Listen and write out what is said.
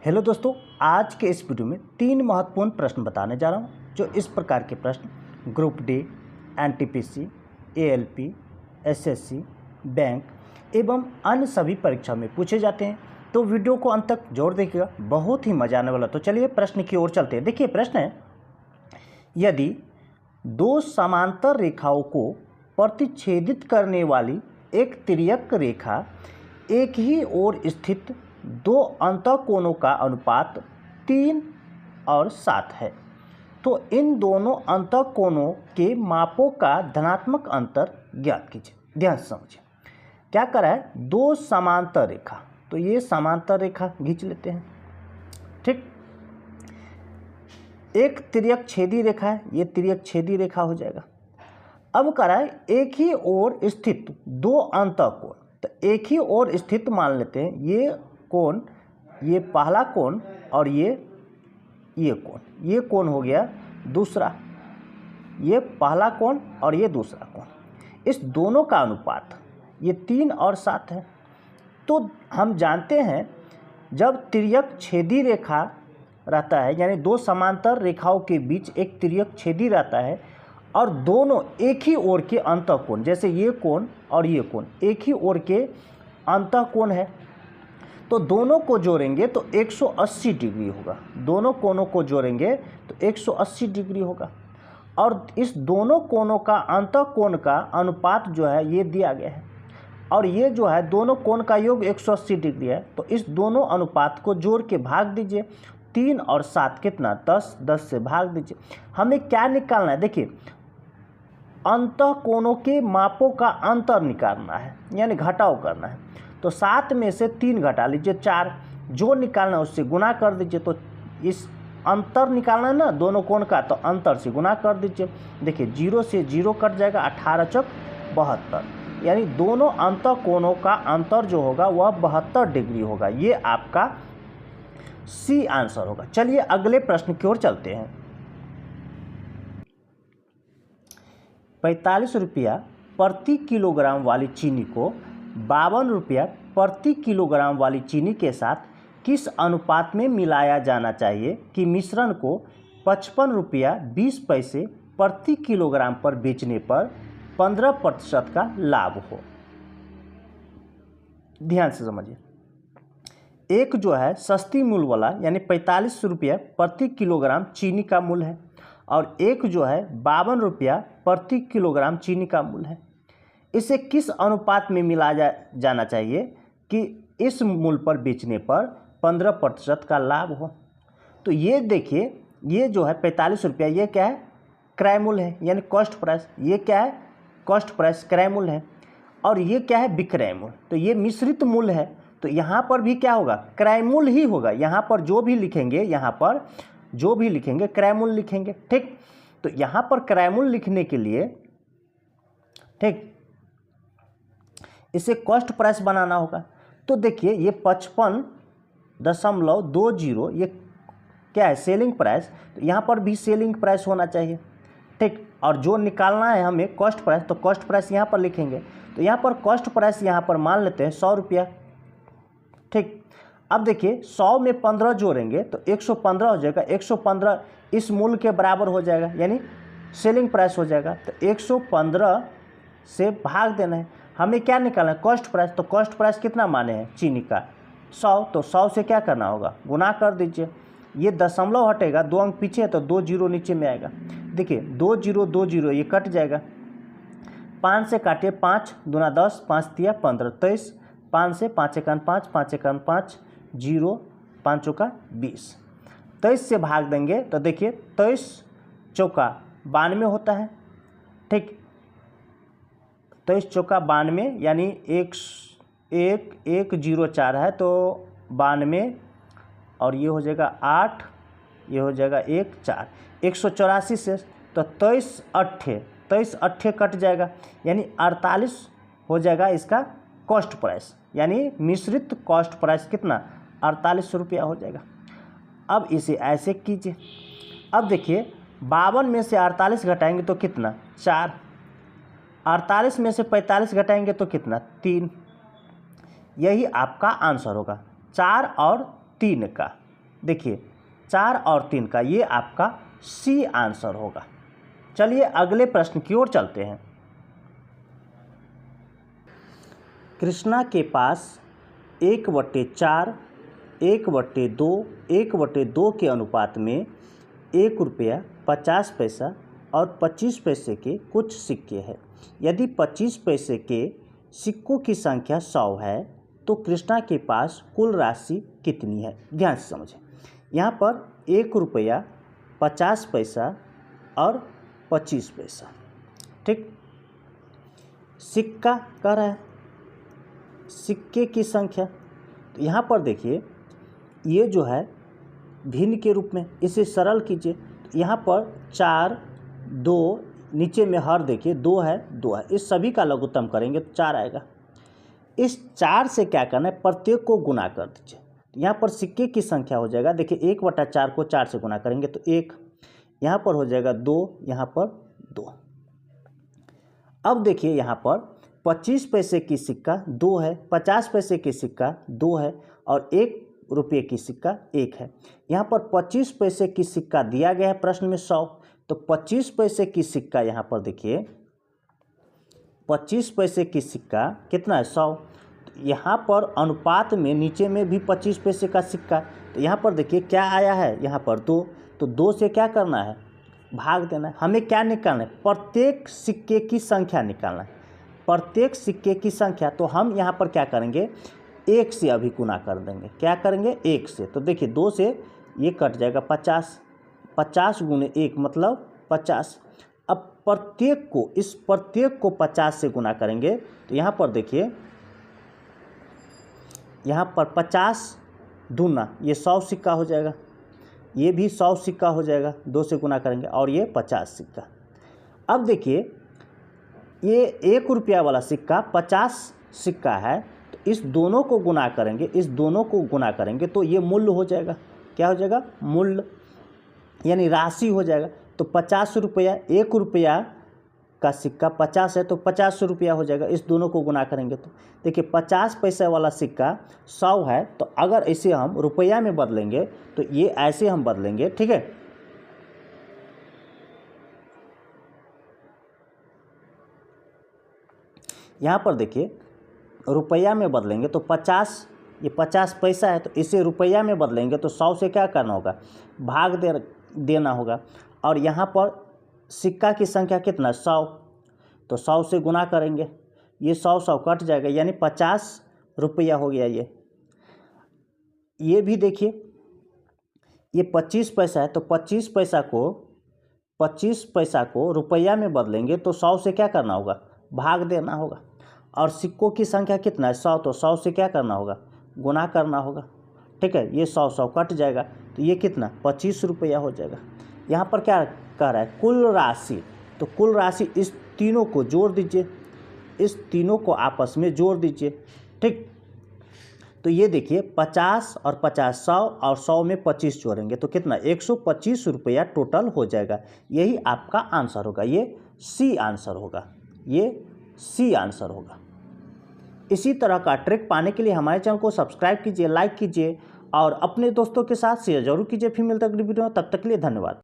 Hello दोस्तों, आज के इस वीडियो में 3 महत्वपूर्ण प्रश्न बताने जा रहा हूं, जो इस प्रकार के प्रश्न group D, NTPC, ALP, SSC, bank एवं अन्य सभी परीक्षा में पूछे जाते हैं। तो वीडियो को अंत तक जरूर देखिएगा, बहुत ही मजा आने वाला। तो चलिए प्रश्न की ओर चलते हैं। देखिए प्रश्न है, यदि दो समांतर रेखाओं को प्रतिच्छेदित करने वाली एक तिर्यक रेखा एक ही ओर स्थित दो अंतःकोणों का अनुपात 3 और 7 है, तो इन दोनों अंतःकोणों के मापों का धनात्मक अंतर ज्ञात कीजिए। ध्यान से समझिए, क्या करा है, दो समांतर रेखा, तो ये समांतर रेखा खींच लेते हैं। ठीक, एक तिर्यक छेदी रेखा है, ये तिर्यक छेदी रेखा हो जाएगा। अब करा है एक ही ओर स्थित दो अंतःकोण, तो एक ही ओर स्थित मान लेते हैं। ये कोण, ये पहला कोण और ये कोण, ये कोण हो गया दूसरा, ये पहला कोण और ये दूसरा कोण। इस दोनों का अनुपात ये 3 और 7 है। तो हम जानते हैं जब तिर्यक छेदी रेखा रहता है, यानी दो समांतर रेखाओं के बीच एक तिर्यक छेदी रहता है और दोनों एक ही ओर के अंतःकोण, जैसे ये कोण और ये कोण एक ही ओर के अंतःकोण है, तो दोनों को जोड़ेंगे तो 180 डिग्री होगा। दोनों कोणों को जोड़ेंगे तो 180 डिग्री होगा। और इस दोनों कोणों का अंतःकोण का अनुपात जो है ये दिया गया है, और ये जो है दोनों कोण का योग 180 डिग्री है। तो इस दोनों अनुपात को जोड़ के भाग दीजिए। 3 और 7 कितना, 10, 10 से भाग दीजिए। हमें क्या निकालना है, देखिए अंतःकोणों के मापों का अंतर निकालना है, यानी घटाव करना है। तो 7 में से 3 घटा लीजिए, 4। जो निकालना है उससे गुना कर दीजिए। तो इस अंतर निकालना है ना दोनों कोण का, तो अंतर से गुना कर दीजिए। देखिए 0 से 0 कट जाएगा, 18 चौक 72, यानी दोनों अंतःकोणों का अंतर जो होगा वह 72 डिग्री होगा। ये आपका सी आंसर होगा। चलिए अगले प्रश्न की ओर चलते हैं। 45 रुपया प्रति किलोग्राम वाली चीनी को 52 रुपया प्रति किलोग्राम वाली चीनी के साथ किस अनुपात में मिलाया जाना चाहिए कि मिश्रण को 55 रुपया 20 पैसे प्रति किलोग्राम पर बेचने पर 15% का लाभ हो। ध्यान से समझिए, एक जो है सस्ती मूल्य वाला यानी 45 रुपया प्रति किलोग्राम चीनी का मूल्य है, और एक जो है 52 रुपया प्रति किलोग्राम चीनी का मूल्य है। इसे किस अनुपात में मिलाया जाना चाहिए कि इस मूल्य पर बेचने पर 15% का लाभ हो। तो ये देखिए, ये जो है 45 रुपया, ये क्या है, क्रय मूल्य है, यानी कॉस्ट प्राइस। ये क्या है, कॉस्ट प्राइस, क्रय मूल्य है। और ये क्या है, विक्रय मूल्य। तो ये मिश्रित मूल्य है, तो यहाँ पर भी क्या होगा, क्रय मूल्य ही होगा। यहाँ पर जो भी लिखेंगे, यहाँ पर जो भी लिखेंगे क्रय मूल्य लिखेंगे। ठीक, तो यहाँ पर क्रय मूल्य लिखने के लिए, ठीक, इसे कॉस्ट प्राइस बनाना होगा। तो देखिए ये 55.20 ये क्या है, सेलिंग प्राइस। तो यहाँ पर भी सेलिंग प्राइस होना चाहिए। ठीक, और जो निकालना है हमें कॉस्ट प्राइस, तो कॉस्ट प्राइस यहाँ पर लिखेंगे। तो यहाँ पर कॉस्ट प्राइस यहाँ पर मान लेते हैं 100 रुपया। ठीक, अब देखिए 100 में 15 जोड़ेंगे तो 115 हो जाएगा। 115 इस मूल्य के बराबर हो जाएगा, यानी सेलिंग प्राइस हो जाएगा। तो 115 से भाग देना है। हमें क्या निकालना है, कॉस्ट प्राइस। तो कॉस्ट प्राइस कितना माने हैं चीनी का, 100। तो 100 से क्या करना होगा, गुना कर दीजिए। ये दशमलव हटेगा, 2 अंक पीछे है तो 2 जीरो नीचे में आएगा। देखिए 2 जीरो ये कट जाएगा। 5 से काटिए, 5 दूना 10, 5 तिया 15, 23। 5 से 5 एकान 5, 5 एकान 5, 0, 5 चौका 20। 23 से भाग देंगे तो देखिए 23 चौका 92 होता है। ठीक, 23 चौका 92, यानी 104 है तो 92, और ये हो जाएगा 8, ये हो जाएगा 1 4, 184 से तो 23 अट्ठे कट जाएगा, यानी 48 हो जाएगा इसका कॉस्ट प्राइस, यानी मिश्रित कॉस्ट प्राइस कितना, 48 रुपया हो जाएगा। अब इसे ऐसे कीजिए। अब देखिए 52 में से 48 घटाएंगे तो कितना, 4। 48 में से 45 घटाएंगे तो कितना, 3। यही आपका आंसर होगा, 4 और 3 का। देखिए 4 और 3 का ये आपका सी आंसर होगा। चलिए अगले प्रश्न की ओर चलते हैं। कृष्णा के पास 1/4, 1/2, 1/2 के अनुपात में 1 रुपया 50 पैसा और 25 पैसे के कुछ सिक्के हैं। यदि 25 पैसे के सिक्कों की संख्या 100 है तो कृष्णा के पास कुल राशि कितनी है? ध्यान से समझें। यहाँ पर 1 रुपया 50 पैसा और 25 पैसा, ठीक। सिक्का कह रहा है, सिक्के की संख्या, तो यहाँ पर देखिए ये जो है भिन्न के रूप में, इसे सरल कीजिए। तो यहाँ पर 4, 2, नीचे में हर देखिए 2 है, 2 है, इस सभी का लघुत्तम करेंगे तो 4 आएगा। इस 4 से क्या करना है, प्रत्येक को गुना कर दीजिए। यहाँ पर सिक्के की संख्या हो जाएगा, देखिए 1/4 को 4 से गुना करेंगे तो 1, यहाँ पर हो जाएगा 2, यहाँ पर 2। अब देखिए यहाँ पर 25 पैसे की सिक्का 2 है, 50 पैसे की सिक्का 2 है और 1 रुपये की सिक्का 1 है। यहाँ पर 25 पैसे की सिक्का दिया गया है प्रश्न में 100, तो 25 पैसे की सिक्का यहाँ पर देखिए 25 पैसे की सिक्का कितना है, 100। तो यहाँ पर अनुपात में नीचे में भी 25 पैसे का सिक्का, तो यहाँ पर देखिए क्या आया है, यहाँ पर 2, तो 2 से क्या करना है, भाग देना है। हमें क्या निकालना है, प्रत्येक सिक्के की संख्या निकालना है, प्रत्येक सिक्के की संख्या। तो हम यहाँ पर क्या करेंगे, 1 से अभी गुना कर देंगे। क्या करेंगे, 1 से। तो देखिए 2 से ये कट जाएगा 50, 50 गुने 1 मतलब 50। अब प्रत्येक को, इस प्रत्येक को 50 से गुना करेंगे तो यहाँ पर देखिए, यहाँ पर 50 दूना ये 100 सिक्का हो जाएगा, ये भी 100 सिक्का हो जाएगा, 2 से गुना करेंगे, और ये 50 सिक्का। अब देखिए ये 1 रुपया वाला सिक्का 50 सिक्का है, तो इस दोनों को गुना करेंगे, इस दोनों को गुना करेंगे तो ये मूल्य हो जाएगा। क्या हो जाएगा, मूल्य, यानी राशि हो जाएगा। तो 50 रुपया, 1 रुपया का सिक्का 50 है तो 50 रुपया हो जाएगा, इस दोनों को गुना करेंगे तो देखिए 50 पैसे वाला सिक्का 100 है, तो अगर इसे हम रुपया में बदलेंगे तो ये ऐसे हम बदलेंगे, ठीक है। यहाँ पर देखिए रुपया में बदलेंगे तो 50, ये 50 पैसा है तो इसे रुपया में बदलेंगे तो 100 से क्या करना होगा, भाग देना होगा। और यहाँ पर सिक्का की संख्या कितना, 100, तो 100 से गुना करेंगे, ये 100 कट जाएगा, यानी 50 रुपया हो गया। ये भी देखिए ये 25 पैसा है तो 25 पैसा को रुपया में बदलेंगे तो 100 से क्या करना होगा, भाग देना होगा। और सिक्कों की संख्या कितना है, 100, तो 100 से क्या करना होगा, गुना करना होगा, ठीक है। ये 100 कट जाएगा तो ये कितना, 25 रुपया हो जाएगा। यहाँ पर क्या कह रहा है, कुल राशि, तो कुल राशि इस तीनों को जोड़ दीजिए, इस तीनों को आपस में जोड़ दीजिए, ठीक। तो ये देखिए 50 और 50 100 और 100 में 25 जोड़ेंगे तो कितना, 125 रुपया टोटल हो जाएगा। यही आपका आंसर होगा, ये सी आंसर होगा, ये सी आंसर होगा। इसी तरह का ट्रिक पाने के लिए हमारे चैनल को सब्सक्राइब कीजिए, लाइक कीजिए और अपने दोस्तों के साथ शेयर जरूर कीजिए। फिर मिलते हैं अगली वीडियो में, तब तक के लिए धन्यवाद।